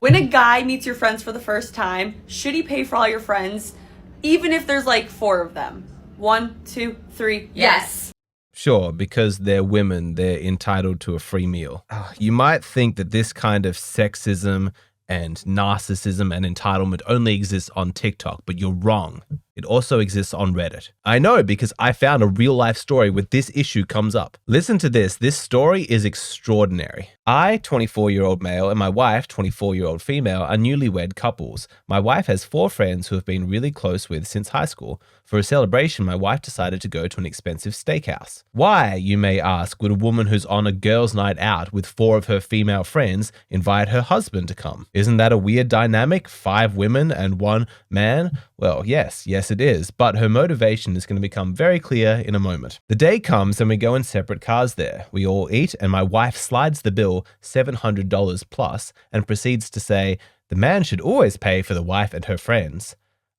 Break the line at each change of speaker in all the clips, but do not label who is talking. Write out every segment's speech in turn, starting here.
When a guy meets your friends for the first time, should he pay for all your friends, even if there's like 4 of them? 1, 2, 3, yes.
Sure, because they're women, they're entitled to a free meal. You might think that this kind of sexism and narcissism and entitlement only exists on TikTok, but you're wrong. It also exists on Reddit. I know because I found a real life story where this issue comes up. Listen to this. This story is extraordinary. I, 24-year-old male, and my wife, 24-year-old female, are newlywed couples. My wife has 4 friends who have been really close with since high school. For a celebration, my wife decided to go to an expensive steakhouse. Why, you may ask, would a woman who's on a girls' night out with 4 of her female friends invite her husband to come? Isn't that a weird dynamic? 5 women and 1 man? Well, yes it is, but her motivation is going to become very clear in a moment. The day comes and we go in separate cars there. We all eat and my wife slides the bill, $700 plus, and proceeds to say, the man should always pay for the wife and her friends.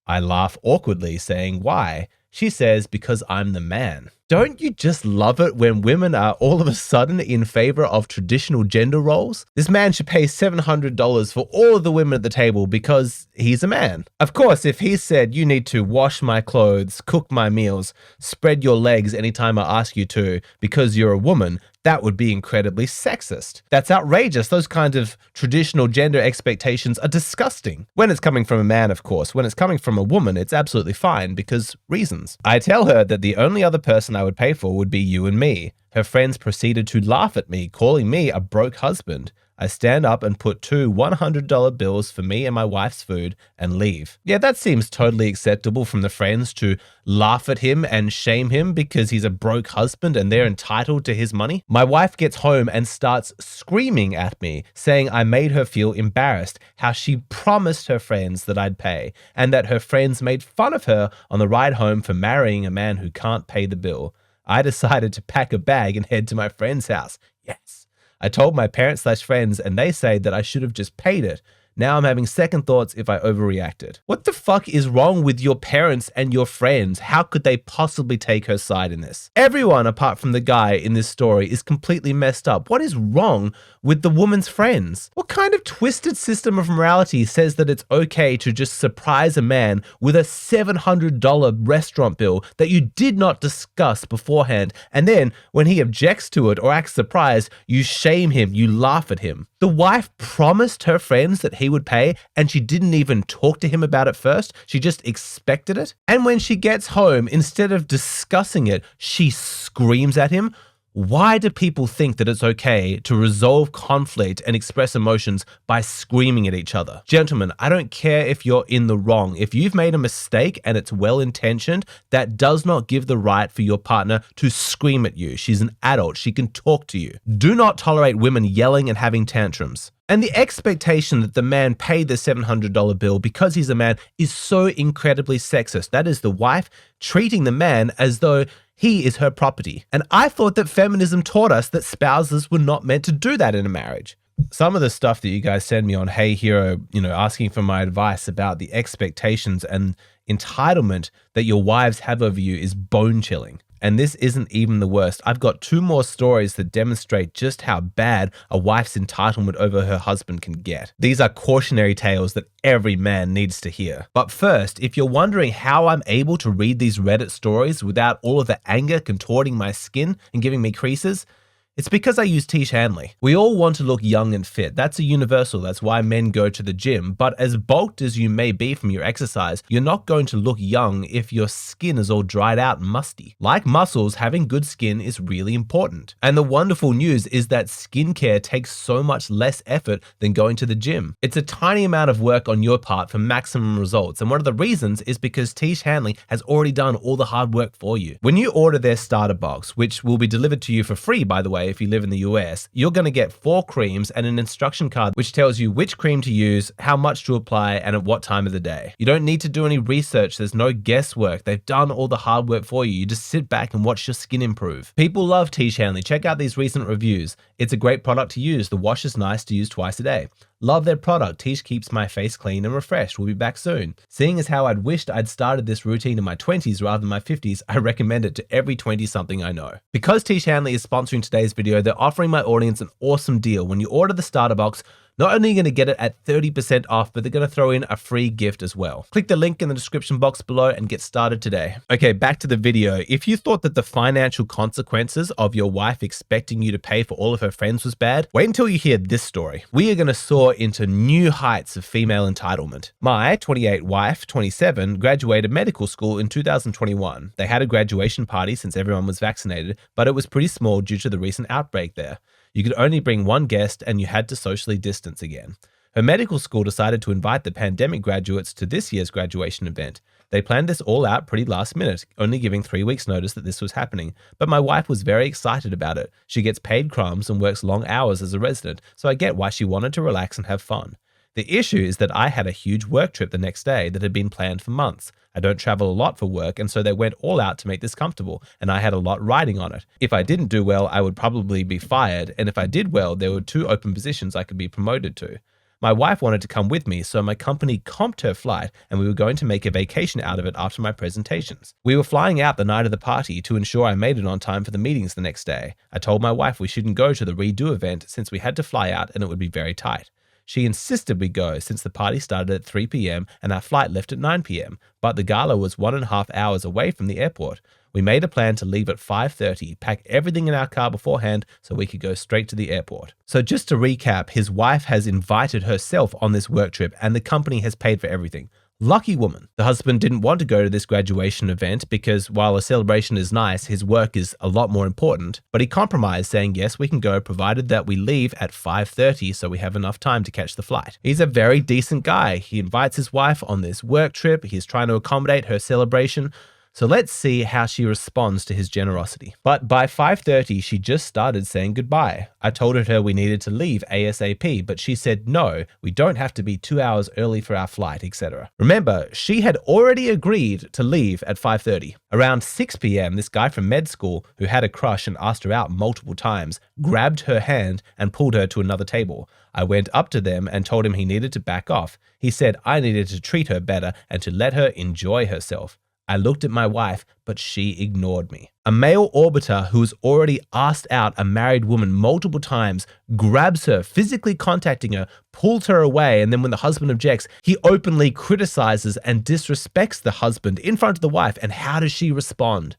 I laugh awkwardly, saying, why? She says, because I'm the man. Don't you just love it when women are all of a sudden in favor of traditional gender roles? This man should pay $700 for all of the women at the table because he's a man. Of course, if he said, you need to wash my clothes, cook my meals, spread your legs anytime I ask you to because you're a woman, that would be incredibly sexist. That's outrageous. Those kinds of traditional gender expectations are disgusting. When it's coming from a man, of course. When it's coming from a woman, it's absolutely fine because reasons. I tell her that the only other person I would pay for would be you and me. Her friends proceeded to laugh at me, calling me a broke husband. I stand up and put 2 $100 bills for me and my wife's food and leave. Yeah, that seems totally acceptable from the friends to laugh at him and shame him because he's a broke husband and they're entitled to his money. My wife gets home and starts screaming at me, saying I made her feel embarrassed, how she promised her friends that I'd pay, and that her friends made fun of her on the ride home for marrying a man who can't pay the bill. I decided to pack a bag and head to my friend's house. Yes. I told my parents/friends and they say that I should have just paid it. Now I'm having second thoughts if I overreacted. What the fuck is wrong with your parents and your friends? How could they possibly take her side in this? Everyone apart from the guy in this story is completely messed up. What is wrong with the woman's friends? What kind of twisted system of morality says that it's okay to just surprise a man with a $700 restaurant bill that you did not discuss beforehand, and then when he objects to it or acts surprised, you shame him, you laugh at him? The wife promised her friends that he would pay and she didn't even talk to him about it first. She just expected it. And when she gets home, instead of discussing it, she screams at him. Why do people think that it's okay to resolve conflict and express emotions by screaming at each other? Gentlemen, I don't care if you're in the wrong. If you've made a mistake and it's well-intentioned, that does not give the right for your partner to scream at you. She's an adult. She can talk to you. Do not tolerate women yelling and having tantrums. And the expectation that the man paid the $700 bill because he's a man is so incredibly sexist. That is the wife treating the man as though he is her property. And I thought that feminism taught us that spouses were not meant to do that in a marriage. Some of the stuff that you guys send me on Hey Hero, asking for my advice about the expectations and entitlement that your wives have over you is bone chilling. And this isn't even the worst. I've got 2 more stories that demonstrate just how bad a wife's entitlement over her husband can get. These are cautionary tales that every man needs to hear. But first, if you're wondering how I'm able to read these Reddit stories without all of the anger contorting my skin and giving me creases, it's because I use Tish Hanley. We all want to look young and fit. That's a universal. That's why men go to the gym. But as bulked as you may be from your exercise, you're not going to look young if your skin is all dried out and musty. Like muscles, having good skin is really important. And the wonderful news is that skincare takes so much less effort than going to the gym. It's a tiny amount of work on your part for maximum results. And one of the reasons is because Tish Hanley has already done all the hard work for you. When you order their starter box, which will be delivered to you for free, by the way, if you live in the US, you're going to get 4 creams and an instruction card which tells you which cream to use, how much to apply, and at what time of the day. You don't need to do any research. There's no guesswork. They've done all the hard work for you. You just sit back and watch your skin improve. People love Tish Hanley. Check out these recent reviews. It's a great product to use. The wash is nice to use twice a day. Love their product. Tish keeps my face clean and refreshed. We'll be back soon. Seeing as how I'd wished I'd started this routine in my 20s rather than my 50s, I recommend it to every 20-something I know. Because Tish Hanley is sponsoring today's video, they're offering my audience an awesome deal. When you order the starter box, Not only are you going to get it at 30% off, but they're going to throw in a free gift as well. Click the link in the description box below and get started today. Okay, back to the video. If you thought that the financial consequences of your wife expecting you to pay for all of her friends was bad, wait until you hear this story. We are going to soar into new heights of female entitlement. My 28 wife, 27, graduated medical school in 2021. They had a graduation party since everyone was vaccinated, but it was pretty small due to the recent outbreak there. You could only bring one guest and you had to socially distance again. Her medical school decided to invite the pandemic graduates to this year's graduation event. They planned this all out pretty last minute, only giving 3 weeks notice that this was happening. But my wife was very excited about it. She gets paid crumbs and works long hours as a resident, so I get why she wanted to relax and have fun. The issue is that I had a huge work trip the next day that had been planned for months. I don't travel a lot for work, and so they went all out to make this comfortable, and I had a lot riding on it. If I didn't do well, I would probably be fired, and if I did well, there were 2 open positions I could be promoted to. My wife wanted to come with me, so my company comped her flight, and we were going to make a vacation out of it after my presentations. We were flying out the night of the party to ensure I made it on time for the meetings the next day. I told my wife we shouldn't go to the redo event since we had to fly out and it would be very tight. She insisted we go since the party started at 3 p.m. and our flight left at 9 p.m., but the gala was 1.5 hours away from the airport. We made a plan to leave at 5:30, pack everything in our car beforehand so we could go straight to the airport. So just to recap, his wife has invited herself on this work trip and the company has paid for everything. Lucky woman. The husband didn't want to go to this graduation event because while a celebration is nice, his work is a lot more important. But he compromised, saying, yes, we can go provided that we leave at 5:30 so we have enough time to catch the flight. He's a very decent guy. He invites his wife on this work trip. He's trying to accommodate her celebration. So let's see how she responds to his generosity. But by 5:30, she just started saying goodbye. I told her we needed to leave ASAP, but she said no, we don't have to be 2 hours early for our flight, etc. Remember, she had already agreed to leave at 5:30. Around 6 p.m., this guy from med school, who had a crush and asked her out multiple times, grabbed her hand and pulled her to another table. I went up to them and told him he needed to back off. He said I needed to treat her better and to let her enjoy herself. I looked at my wife, but she ignored me. A male orbiter who's already asked out a married woman multiple times grabs her, physically contacting her, pulls her away, and then when the husband objects, he openly criticizes and disrespects the husband in front of the wife. And how does she respond?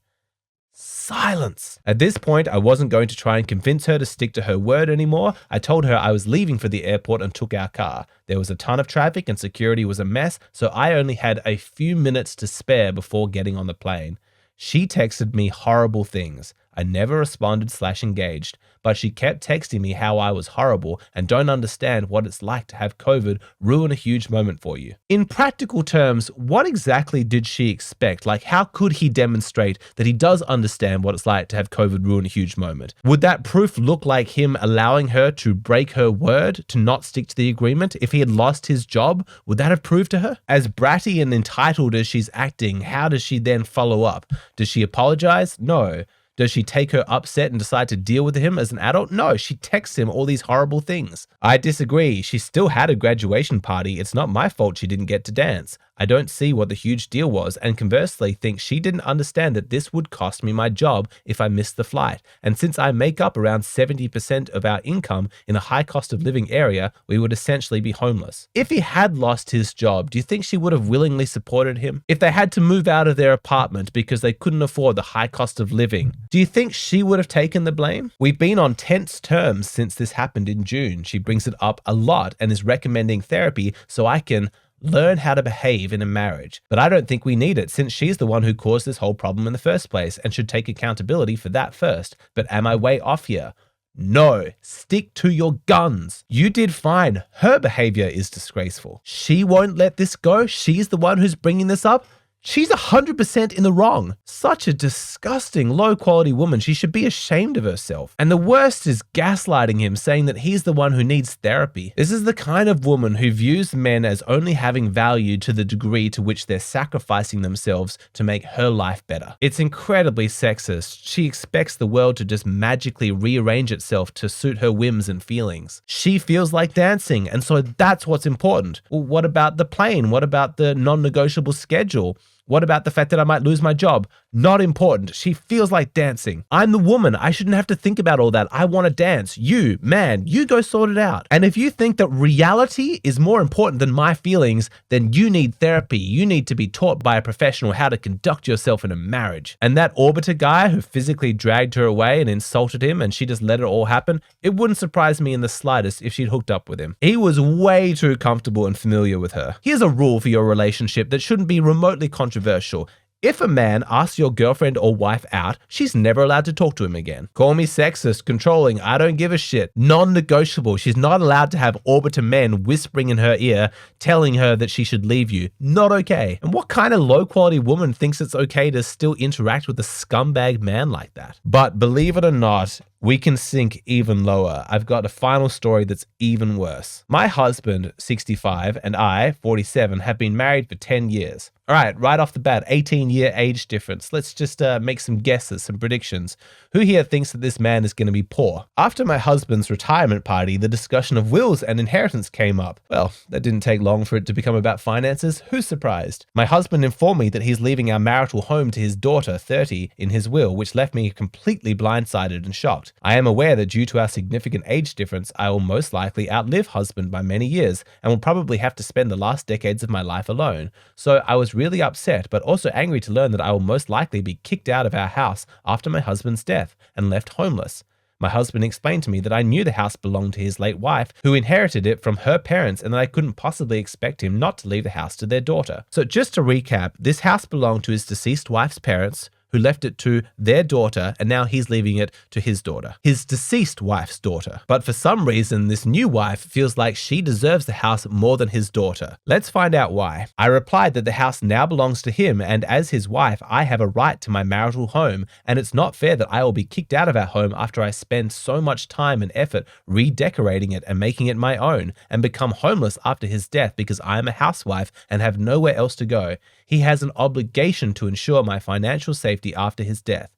Silence. At this point, I wasn't going to try and convince her to stick to her word anymore. I told her I was leaving for the airport and took our car. There was a ton of traffic and security was a mess, so I only had a few minutes to spare before getting on the plane. She texted me horrible things. I never responded/engaged, but she kept texting me how I was horrible and don't understand what it's like to have COVID ruin a huge moment for you. In practical terms, what exactly did she expect? Like, how could he demonstrate that he does understand what it's like to have COVID ruin a huge moment? Would that proof look like him allowing her to break her word, to not stick to the agreement? If he had lost his job, would that have proved to her? As bratty and entitled as she's acting, how does she then follow up? Does she apologize? No. Does she take her upset and decide to deal with him as an adult? No, she texts him all these horrible things. I disagree. She still had a graduation party. It's not my fault she didn't get to dance. I don't see what the huge deal was, and conversely think she didn't understand that this would cost me my job if I missed the flight. And since I make up around 70% of our income in a high cost of living area, we would essentially be homeless. If he had lost his job, do you think she would have willingly supported him? If they had to move out of their apartment because they couldn't afford the high cost of living, do you think she would have taken the blame? We've been on tense terms since this happened in June. She brings it up a lot and is recommending therapy so I can learn how to behave in a marriage. But I don't think we need it since she's the one who caused this whole problem in the first place and should take accountability for that first. But am I way off here? No, stick to your guns. You did fine. Her behavior is disgraceful. She won't let this go. She's the one who's bringing this up. She's 100% in the wrong. Such a disgusting, low-quality woman. She should be ashamed of herself. And the worst is gaslighting him, saying that he's the one who needs therapy. This is the kind of woman who views men as only having value to the degree to which they're sacrificing themselves to make her life better. It's incredibly sexist. She expects the world to just magically rearrange itself to suit her whims and feelings. She feels like dancing, and so that's what's important. Well, what about the plane? What about the non-negotiable schedule? What about the fact that I might lose my job? Not important. She feels like dancing. I'm the woman. I shouldn't have to think about all that. I want to dance. You, man, you go sort it out. And if you think that reality is more important than my feelings, then you need therapy. You need to be taught by a professional how to conduct yourself in a marriage. And that orbiter guy who physically dragged her away and insulted him and she just let it all happen, it wouldn't surprise me in the slightest if she'd hooked up with him. He was way too comfortable and familiar with her. Here's a rule for your relationship that shouldn't be remotely controversial. If a man asks your girlfriend or wife out, she's never allowed to talk to him again. Call me sexist, controlling, I don't give a shit. Non-negotiable. She's not allowed to have orbiter men whispering in her ear, telling her that she should leave you. Not okay. And what kind of low-quality woman thinks it's okay to still interact with a scumbag man like that? But believe it or not, we can sink even lower. I've got a final story that's even worse. My husband, 65, and I, 47, have been married for 10 years. All right, right off the bat, 18-year age difference. Let's just make some guesses, some predictions. Who here thinks that this man is going to be poor? After my husband's retirement party, the discussion of wills and inheritance came up. Well, that didn't take long for it to become about finances. Who's surprised? My husband informed me that he's leaving our marital home to his daughter, 30, in his will, which left me completely blindsided and shocked. I am aware that due to our significant age difference, I will most likely outlive husband by many years and will probably have to spend the last decades of my life alone. So I was really upset, but also angry to learn that I will most likely be kicked out of our house after my husband's death and left homeless. My husband explained to me that I knew the house belonged to his late wife, who inherited it from her parents, and that I couldn't possibly expect him not to leave the house to their daughter. So just to recap, this house belonged to his deceased wife's parents, who left it to their daughter, and now he's leaving it to his daughter, his deceased wife's daughter. But for some reason, this new wife feels like she deserves the house more than his daughter. Let's find out why. I replied that the house now belongs to him, and as his wife, I have a right to my marital home, and it's not fair that I will be kicked out of our home after I spend so much time and effort redecorating it and making it my own, and become homeless after his death because I am a housewife and have nowhere else to go. He has an obligation to ensure my financial safety after his death.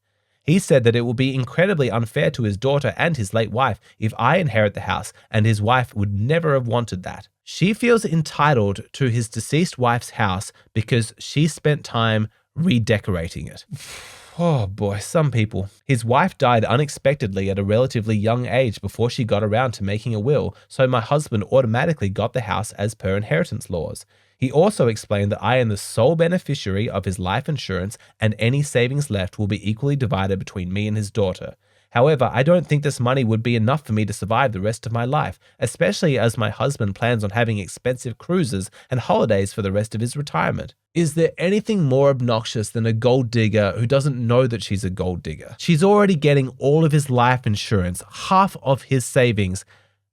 He said that it will be incredibly unfair to his daughter and his late wife if I inherit the house, and his wife would never have wanted that. She feels entitled to his deceased wife's house because she spent time redecorating it. Oh boy, some people. His wife died unexpectedly at a relatively young age before she got around to making a will, so my husband automatically got the house as per inheritance laws. He also explained that I am the sole beneficiary of his life insurance and any savings left will be equally divided between me and his daughter. However, I don't think this money would be enough for me to survive the rest of my life, especially as my husband plans on having expensive cruises and holidays for the rest of his retirement. Is there anything more obnoxious than a gold digger who doesn't know that she's a gold digger? She's already getting all of his life insurance, half of his savings,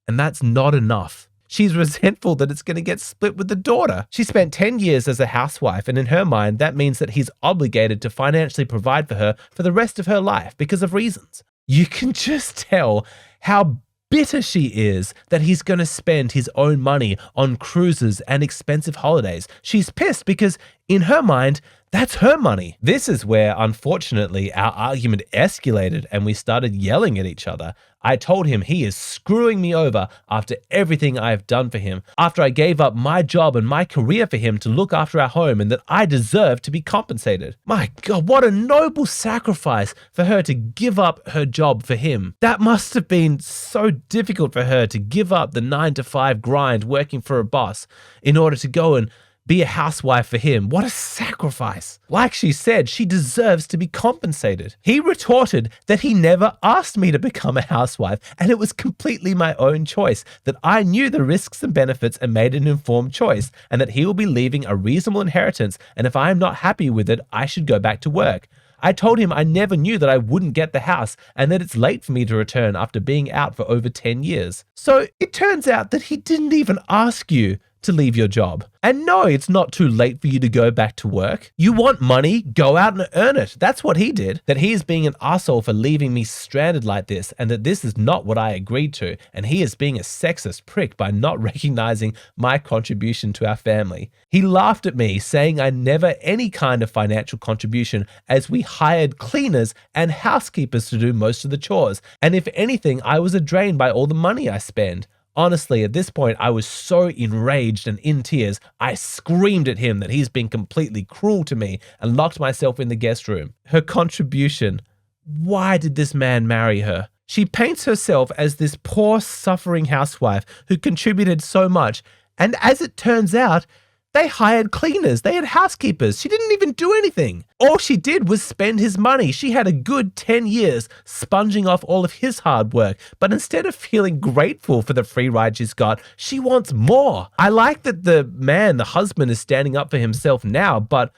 and that's not enough. She's resentful that it's going to get split with the daughter. She spent 10 years as a housewife, and in her mind, that means that he's obligated to financially provide for her for the rest of her life because of reasons. You can just tell how bitter she is that he's going to spend his own money on cruises and expensive holidays. She's pissed because in her mind, that's her money. This is where, unfortunately, our argument escalated and we started yelling at each other. I told him he is screwing me over after everything I have done for him, after I gave up my job and my career for him to look after our home, and that I deserve to be compensated. My God, what a noble sacrifice for her to give up her job for him. That must have been so difficult for her to give up the 9-to-5 grind working for a boss in order to go and be a housewife for him. What a sacrifice. Like she said, she deserves to be compensated. He retorted that he never asked me to become a housewife, and it was completely my own choice, that I knew the risks and benefits and made an informed choice, and that he will be leaving a reasonable inheritance, and if I am not happy with it, I should go back to work. I told him I never knew that I wouldn't get the house and that it's late for me to return after being out for over 10 years. So it turns out that he didn't even ask you to leave your job. And no, it's not too late for you to go back to work. You want money, go out and earn it. That's what he did. That he is being an asshole for leaving me stranded like this, and that this is not what I agreed to, and he is being a sexist prick by not recognizing my contribution to our family. He laughed at me, saying I never any kind of financial contribution, as we hired cleaners and housekeepers to do most of the chores, and if anything, I was a drain by all the money I spend. Honestly, at this point, I was so enraged and in tears, I screamed at him that he's been completely cruel to me and locked myself in the guest room. Her contribution. Why did this man marry her? She paints herself as this poor, suffering housewife who contributed so much, and as it turns out, they hired cleaners, they had housekeepers. She didn't even do anything. All she did was spend his money. She had a good 10 years sponging off all of his hard work. But instead of feeling grateful for the free ride she's got, she wants more. I like that the man, the husband, is standing up for himself now. But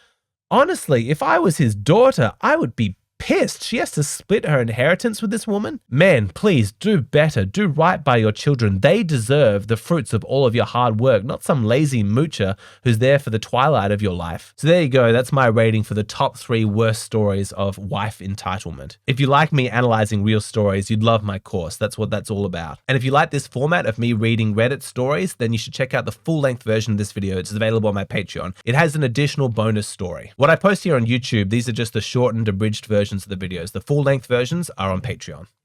honestly, if I was his daughter, I would be pissed. She has to split her inheritance with this woman. Man, please do better. Do right by your children. They deserve the fruits of all of your hard work, not some lazy moocher who's there for the twilight of your life. So there you go. That's my rating for the top 3 worst stories of wife entitlement. If you like me analyzing real stories, you'd love my course. That's what that's all about. And if you like this format of me reading Reddit stories, then you should check out the full-length version of this video. It's available on my Patreon. It has an additional bonus story. What I post here on YouTube, these are just the shortened, abridged versions of the videos. The full-length versions are on Patreon.